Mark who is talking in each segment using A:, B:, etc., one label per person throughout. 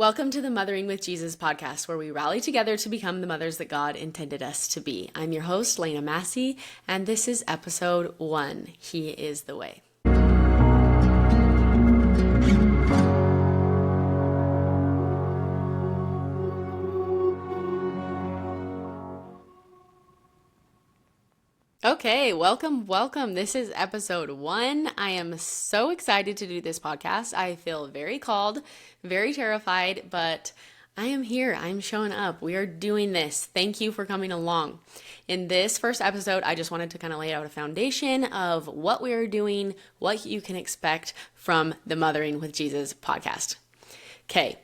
A: Welcome to the Mothering with Jesus podcast, where we rally together to become the mothers that God intended us to be. I'm your host, Lena Massey, and this is episode 1, He is the Way. Okay, welcome. This is episode 1. I am so excited to do this podcast. I feel very called, very terrified, but I am here. I'm showing up. We are doing this. Thank you for coming along. In this first episode, I just wanted to kind of lay out a foundation of what we are doing, what you can expect from the Mothering with Jesus podcast. Okay,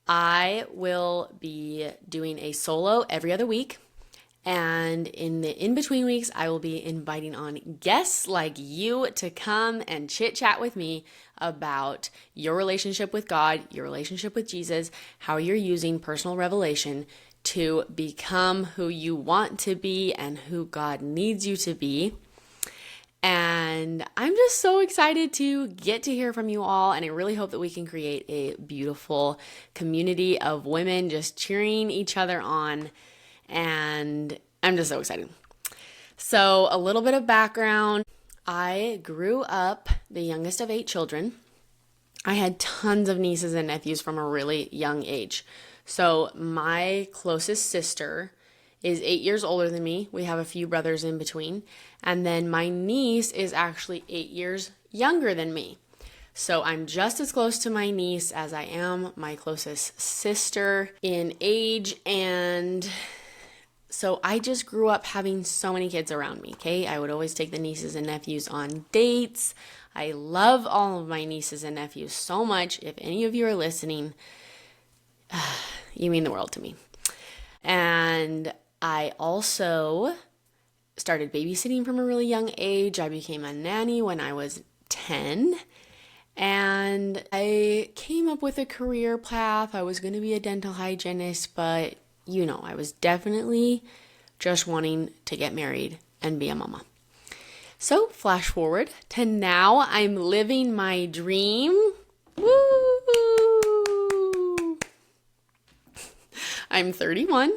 A: I will be doing a solo every other week. And in the in-between weeks, I will be inviting on guests like you to come and chit-chat with me about your relationship with God, your relationship with Jesus, how you're using personal revelation to become who you want to be and who God needs you to be. And I'm just so excited to get to hear from you all, and I really hope that we can create a beautiful community of women just cheering each other on. And I'm just so excited. So a little bit of background. I grew up the youngest of 8 children. I had tons of nieces and nephews from a really young age. So my closest sister is 8 years older than me. We have a few brothers in between. And then my niece is actually 8 years younger than me. So I'm just as close to my niece as I am my closest sister in age, and so I just grew up having so many kids around me, okay? I would always take the nieces and nephews on dates. I love all of my nieces and nephews so much. If any of you are listening, you mean the world to me. And I also started babysitting from a really young age. I became a nanny when I was 10. And I came up with a career path. I was going to be a dental hygienist, but I was definitely just wanting to get married and be a mama. So flash forward to now, I'm living my dream. Woo! I'm 31.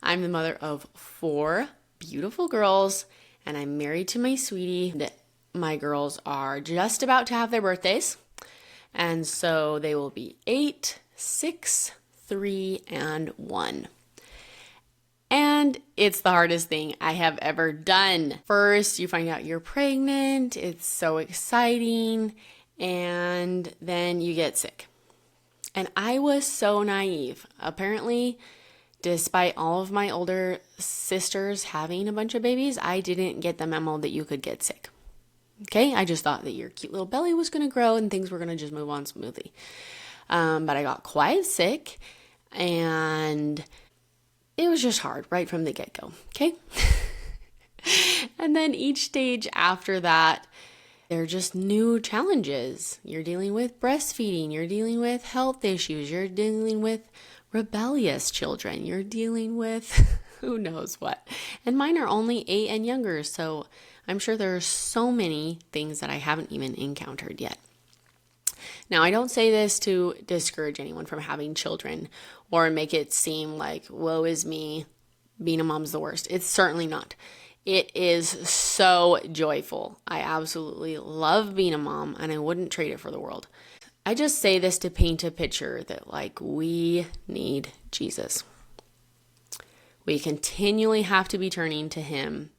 A: I'm the mother of 4 beautiful girls, and I'm married to my sweetie. My girls are just about to have their birthdays, and so they will be 8, 6, 3, and 1. And it's the hardest thing I have ever done. First, you find out you're pregnant. It's so exciting. And then you get sick. And I was so naive. Apparently, despite all of my older sisters having a bunch of babies, I didn't get the memo that you could get sick. Okay? I just thought that your cute little belly was going to grow and things were going to just move on smoothly. But I got quite sick, and it was just hard right from the get-go, okay? And then each stage after that, there are just new challenges. You're dealing with breastfeeding. You're dealing with health issues. You're dealing with rebellious children. You're dealing with who knows what. And mine are only 8 and younger, so I'm sure there are so many things that I haven't even encountered yet. Now, I don't say this to discourage anyone from having children or make it seem like, woe is me, being a mom's the worst. It's certainly not. It is so joyful. I absolutely love being a mom, and I wouldn't trade it for the world. I just say this to paint a picture that, we need Jesus. We continually have to be turning to Him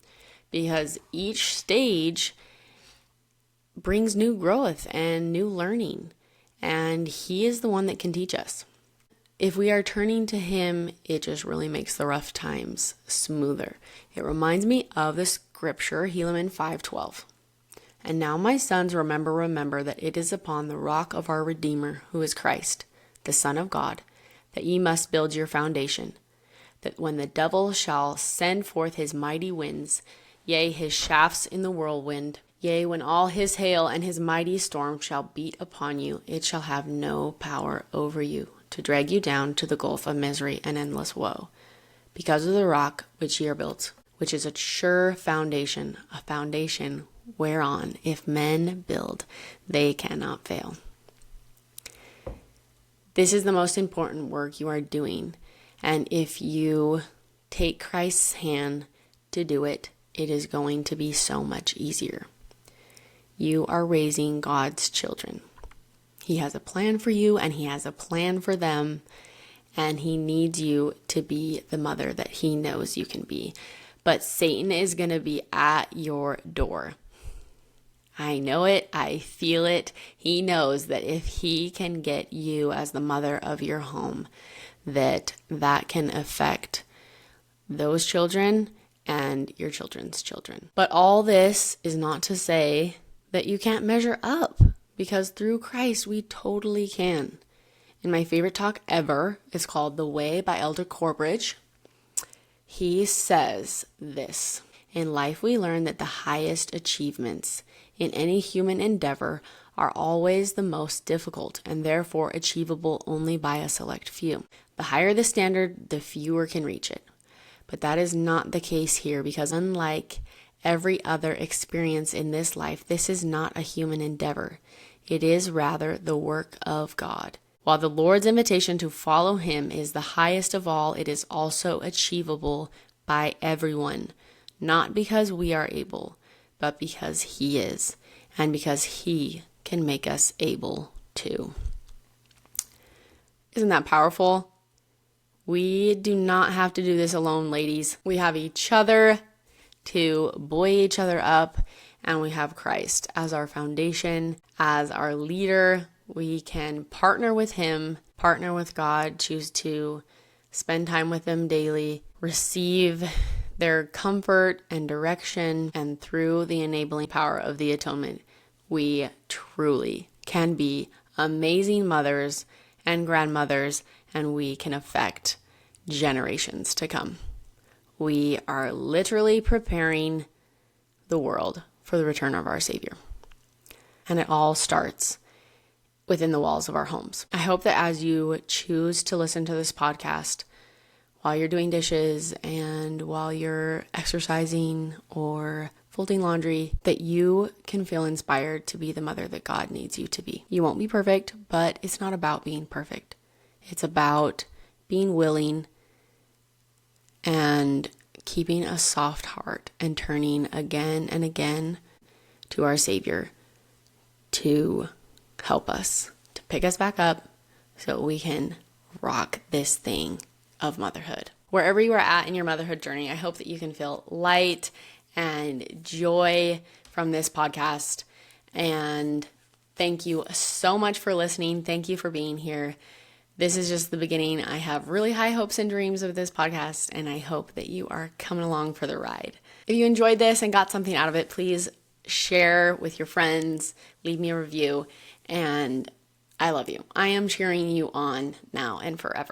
A: because each stage brings new growth and new learning, and He is the one that can teach us. If we are turning to Him, it just really makes the rough times smoother. It reminds me of the scripture, Helaman 5:12. And now, my sons, remember that it is upon the rock of our Redeemer, who is Christ, the Son of God, that ye must build your foundation, that when the devil shall send forth his mighty winds, yea, his shafts in the whirlwind, yea, when all his hail and his mighty storm shall beat upon you, it shall have no power over you, to drag you down to the gulf of misery and endless woe, because of the rock which ye are built, which is a sure foundation, a foundation whereon if men build, they cannot fail. This is the most important work you are doing. And if you take Christ's hand to do it, it is going to be so much easier. You are raising God's children. He has a plan for you and He has a plan for them. And He needs you to be the mother that He knows you can be. But Satan is going to be at your door. I know it. I feel it. He knows that if he can get you as the mother of your home, that can affect those children and your children's children. But all this is not to say that you can't measure up, because through Christ, we totally can. And my favorite talk ever is called The Way by Elder Corbridge. He says this: in life, we learn that the highest achievements in any human endeavor are always the most difficult and therefore achievable only by a select few. The higher the standard, the fewer can reach it. But that is not the case here, because unlike every other experience in this life, this is not a human endeavor. It is rather the work of God. While the Lord's invitation to follow Him is the highest of all, it is also achievable by everyone, not because we are able, but because He is, and because He can make us able too. Isn't that powerful? We do not have to do this alone, ladies. We have each other to buoy each other up, and we have Christ as our foundation, as our leader. We can partner with Him, partner with God, choose to spend time with them daily, receive their comfort and direction, and through the enabling power of the atonement, we truly can be amazing mothers and grandmothers, and we can affect generations to come. We are literally preparing the world for the return of our Savior. And it all starts within the walls of our homes. I hope that as you choose to listen to this podcast while you're doing dishes and while you're exercising or folding laundry, that you can feel inspired to be the mother that God needs you to be. You won't be perfect, but it's not about being perfect. It's about being willing and keeping a soft heart and turning again and again to our Savior to help us, to pick us back up so we can rock this thing of motherhood. Wherever you are at in your motherhood journey, I hope that you can feel light and joy from this podcast. And thank you so much for listening. Thank you for being here. This is just the beginning. I have really high hopes and dreams of this podcast, and I hope that you are coming along for the ride. If you enjoyed this and got something out of it, please share with your friends, leave me a review, and I love you. I am cheering you on now and forever.